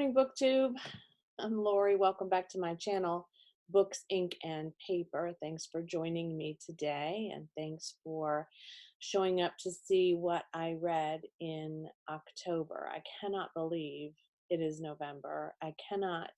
morning, BookTube. I'm Lori. Welcome back to my channel, Books, Ink, and Paper. Thanks for joining me today, and thanks for showing up to see what I read in October. I cannot believe it is November. I cannot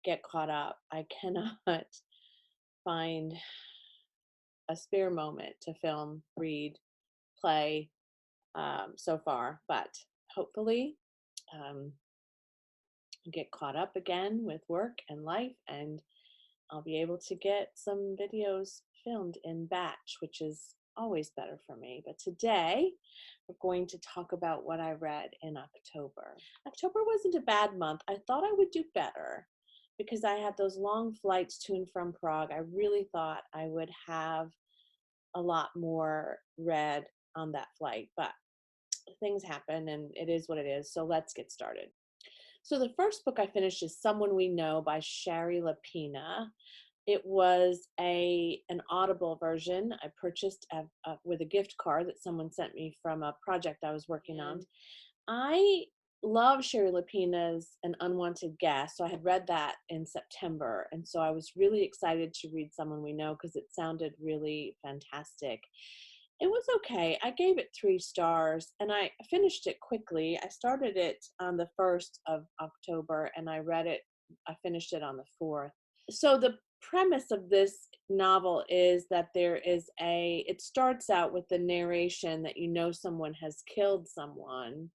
get caught up. I cannot find a spare moment to film, read, play so far, but hopefully um, get caught up again with work and life, and I'll be able to get some videos filmed in batch, which is always better for me. But today we're going to talk about what I read in October. October wasn't a bad month. I thought I would do better because I had those long flights to and from Prague. I really thought I would have a lot more read on that flight, but things happen and it is what it is. So let's get started. So the first book I finished is Someone We Know by Shari Lapena. It was an Audible version I purchased with a gift card that someone sent me from a project I was working on. I love Shari Lapena's An Unwanted Guest, so I had read that in September, and so I was really excited to read Someone We Know because it sounded really fantastic. It was okay. I gave it 3 stars, and I finished it quickly. I started it on the 1st of October, and I finished it on the 4th. So the premise of this novel is that it starts out with the narration that someone has killed someone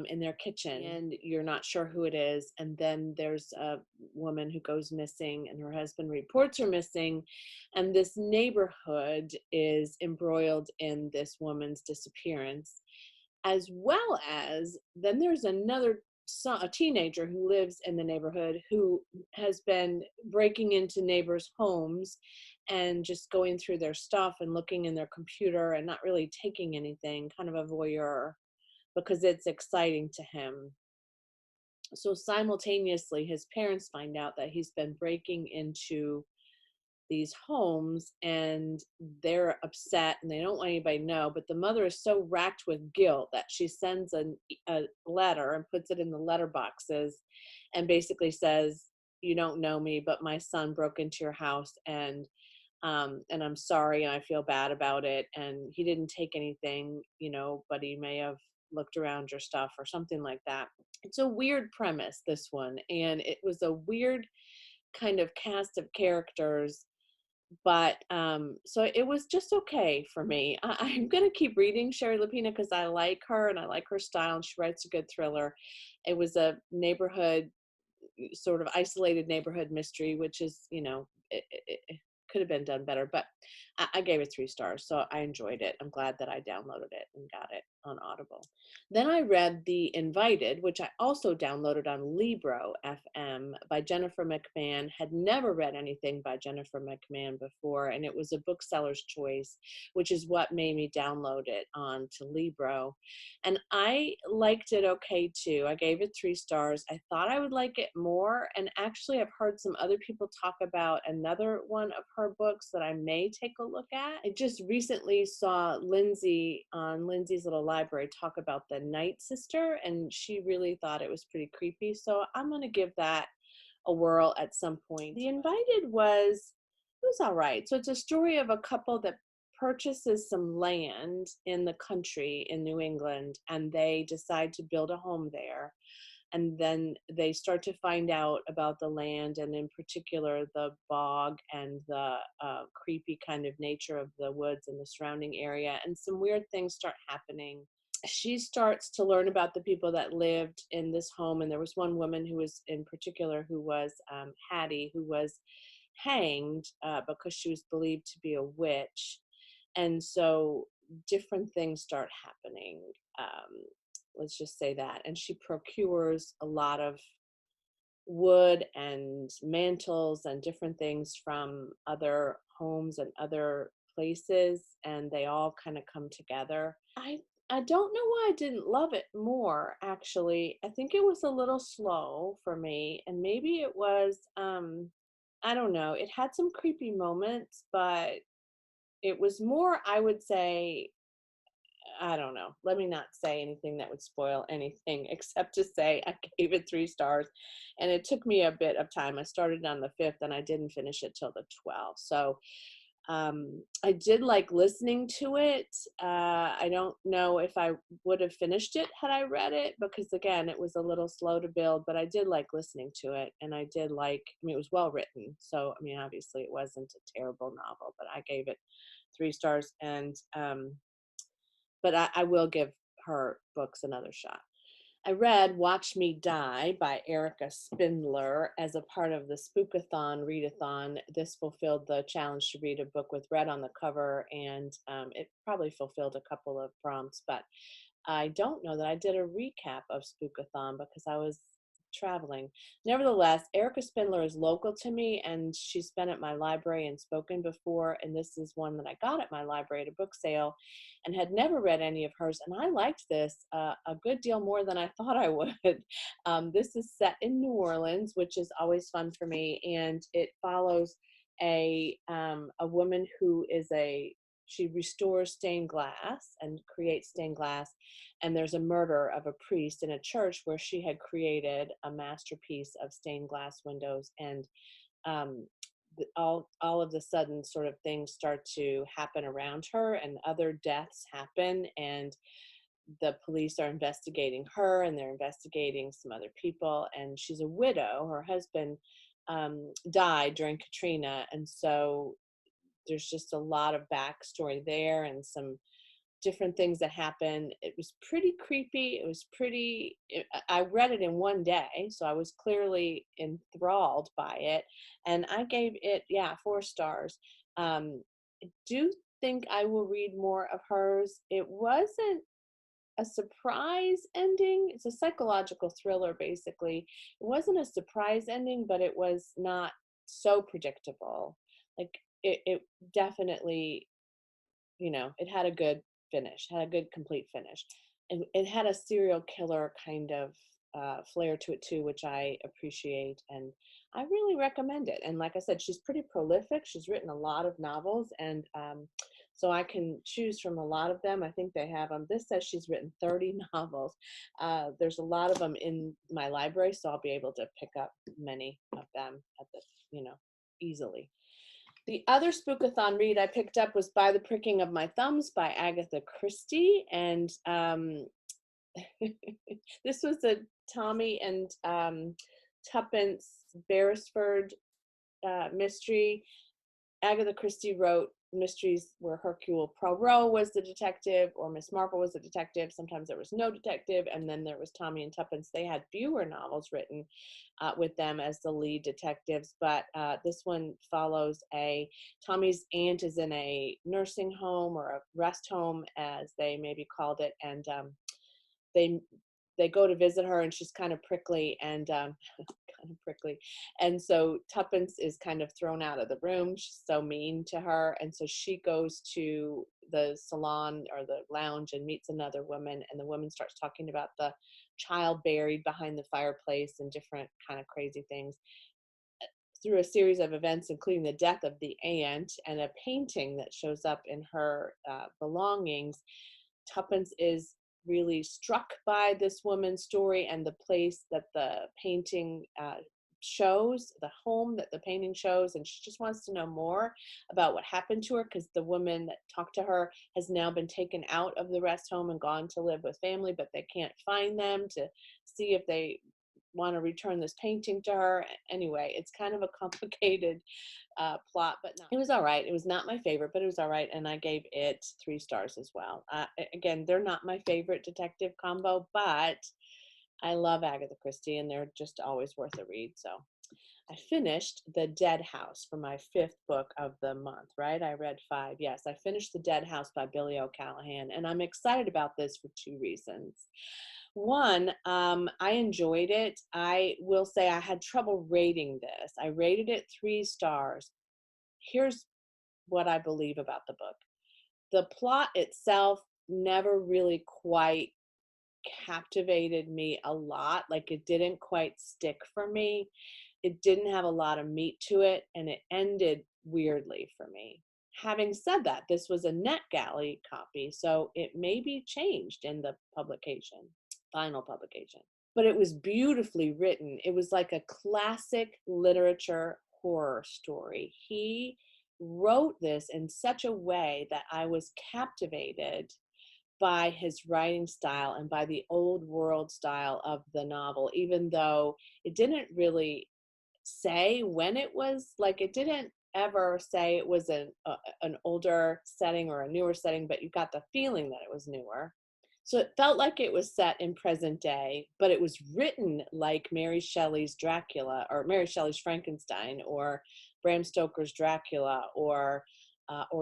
in their kitchen, and you're not sure who it is, and then there's a woman who goes missing and her husband reports her missing, and this neighborhood is embroiled in this woman's disappearance, as well as then there's a teenager who lives in the neighborhood who has been breaking into neighbors' homes and just going through their stuff and looking in their computer and not really taking anything, kind of a voyeur, because it's exciting to him. So simultaneously, his parents find out that he's been breaking into these homes, and they're upset and they don't want anybody to know, but the mother is so racked with guilt that she sends a letter and puts it in the letter boxes and basically says, "You don't know me, but my son broke into your house, and I'm sorry, and I feel bad about it, and he didn't take anything, but he may have looked around your stuff," or something like that. It's a weird premise, this one, and it was a weird kind of cast of characters, but so it was just okay for me. I'm going to keep reading Shari Lapena because I like her and I like her style, and she writes a good thriller. It was a neighborhood, sort of isolated neighborhood mystery, which is, it could have been done better, but I gave it 3 stars, so I enjoyed it. I'm glad that I downloaded it and got it on Audible. Then I read The Invited, which I also downloaded on Libro FM by Jennifer McMahon. Had never read anything by Jennifer McMahon before, and it was a bookseller's choice, which is what made me download it onto Libro. And I liked it okay too. I gave it 3 stars. I thought I would like it more, and actually I've heard some other people talk about another one of her books that I may take a look at. I just recently saw Lindsay on Lindsay's Little Library talk about The Night Sister, and she really thought it was pretty creepy, so I'm going to give that a whirl at some point. The Invited was all right. So it's a story of a couple that purchases some land in the country in New England, and they decide to build a home there. And then they start to find out about the land, and in particular the bog and the creepy kind of nature of the woods and the surrounding area, and some weird things start happening. She starts to learn about the people that lived in this home, and there was one woman who was in particular who was Hattie, who was hanged because she was believed to be a witch. And so different things start happening. Let's just say that. And she procures a lot of wood and mantles and different things from other homes and other places, and they all kind of come together. I don't know why I didn't love it more, actually. I think it was a little slow for me, and maybe it was I don't know. It had some creepy moments, but it was more, I would say, I don't know. Let me not say anything that would spoil anything except to say I gave it 3 stars. And it took me a bit of time. I started on the 5th and I didn't finish it till the 12th. So I did like listening to it. I don't know if I would have finished it had I read it, because again, it was a little slow to build, but I did like listening to it. And I did like, I mean, it was well written. So, I mean, obviously it wasn't a terrible novel, but I gave it 3 stars. And, but I will give her books another shot. I read Watch Me Die by Erica Spindler as a part of the Spookathon Readathon. This fulfilled the challenge to read a book with red on the cover, and it probably fulfilled a couple of prompts, but I don't know that I did a recap of Spookathon because I was traveling. Nevertheless, Erica Spindler is local to me, and she's been at my library and spoken before, and this is one that I got at my library at a book sale and had never read any of hers, and I liked this a good deal more than I thought I would. This is set in New Orleans, which is always fun for me, and it follows a woman who is she restores stained glass and creates stained glass, and there's a murder of a priest in a church where she had created a masterpiece of stained glass windows. And um, all of the sudden sort of things start to happen around her, and other deaths happen, and the police are investigating her, and they're investigating some other people, and she's a widow. Her husband died during Katrina, and so there's just a lot of backstory there and some different things that happen. It was pretty creepy. It was pretty, I read it in one day, so I was clearly enthralled by it. And I gave it, yeah, 4 stars. I do think I will read more of hers. It wasn't a surprise ending. It's a psychological thriller, basically. It wasn't a surprise ending, but it was not so predictable. Like it definitely, it had a good finish, had a good complete finish. And it had a serial killer kind of flair to it too, which I appreciate. And I really recommend it. And like I said, she's pretty prolific. She's written a lot of novels. And so I can choose from a lot of them. I think they have them. This says she's written 30 novels. There's a lot of them in my library, so I'll be able to pick up many of them at the, easily. The other Spookathon read I picked up was By the Pricking of My Thumbs by Agatha Christie. And this was a Tommy and Tuppence Beresford mystery. Agatha Christie wrote mysteries where Hercule Poirot was the detective or Miss Marple was the detective. Sometimes there was no detective, and then there was Tommy and Tuppence. They had fewer novels written with them as the lead detectives, but this one follows Tommy's aunt is in a nursing home or a rest home, as they maybe called it, and they go to visit her, and she's kind of prickly and kind of prickly. And so Tuppence is kind of thrown out of the room. She's so mean to her. And so she goes to the salon or the lounge and meets another woman. And the woman starts talking about the child buried behind the fireplace and different kind of crazy things. Through a series of events, including the death of the aunt and a painting that shows up in her belongings, Tuppence is really struck by this woman's story and the place that the painting shows, the home that the painting shows, and she just wants to know more about what happened to her, because the woman that talked to her has now been taken out of the rest home and gone to live with family, but they can't find them to see if they want to return this painting to her. Anyway, it's kind of a complicated plot, but no, it was all right. It was not my favorite, but it was all right, and I gave it 3 stars as well. Again, they're not my favorite detective combo, but I love Agatha Christie, and they're just always worth a read. So I finished The Dead House for my 5th book of the month, right? I read 5. Yes, I finished The Dead House by Billy O'Callaghan, and I'm excited about this for 2 reasons. One, I enjoyed it. I will say I had trouble rating this. I rated it 3 stars. Here's what I believe about the book. The plot itself never really quite captivated me a lot. Like, it didn't quite stick for me. It didn't have a lot of meat to it, and it ended weirdly for me. having said that, this was a NetGalley copy, so it may be changed in the publication, final publication. But it was beautifully written. It was like a classic literature horror story. He wrote this in such a way that I was captivated by his writing style and by the old world style of the novel, even though it didn't really say when it was, like, it didn't ever say it was an older setting or a newer setting, but you got the feeling that it was newer. So it felt like it was set in present day, but it was written like Mary Shelley's Dracula or Mary Shelley's Frankenstein or Bram Stoker's Dracula or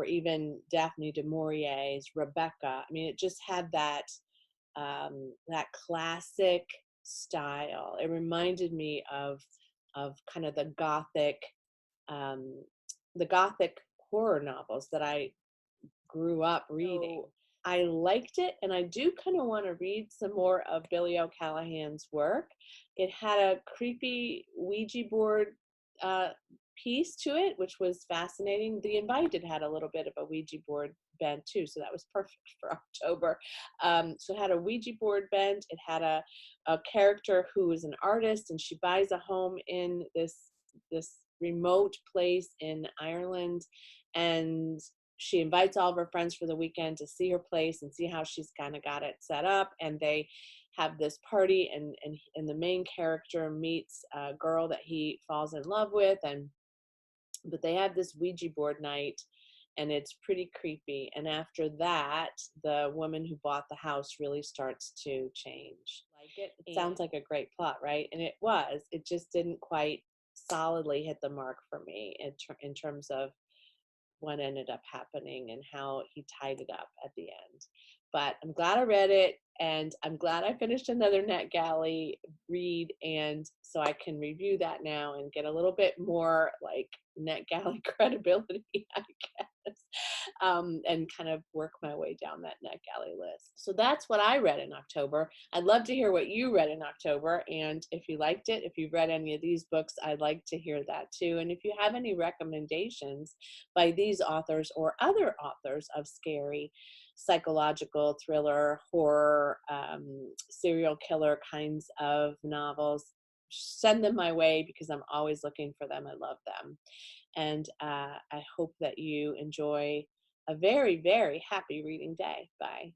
even Daphne du Maurier's Rebecca. I mean, it just had that classic style. It reminded me of kind of um, the gothic horror novels that I grew up reading. So I liked it, and I do kind of want to read some more of Billy O'Callahan's work. It had a creepy Ouija board uh, piece to it, which was fascinating. The Invited had a little bit of a Ouija board bent too, so that was perfect for October. So it had a Ouija board bent. It had a character who is an artist, and she buys a home in this remote place in Ireland, and she invites all of her friends for the weekend to see her place and see how she's kind of got it set up. And they have this party, and the main character meets a girl that he falls in love with, and but they have this Ouija board night, and it's pretty creepy. And after that, the woman who bought the house really starts to change. Like it sounds like a great plot, right? And it was. It just didn't quite solidly hit the mark for me in terms of what ended up happening and how he tied it up at the end. But I'm glad I read it, and I'm glad I finished another NetGalley read, and so I can review that now and get a little bit more like NetGalley credibility, I guess, and kind of work my way down that NetGalley list. So that's what I read in October. I'd love to hear what you read in October, and if you liked it, if you've read any of these books, I'd like to hear that too. And if you have any recommendations by these authors or other authors of scary psychological thriller, horror, serial killer kinds of novels, send them my way because I'm always looking for them. I love them. And I hope that you enjoy a very, very happy reading day. Bye.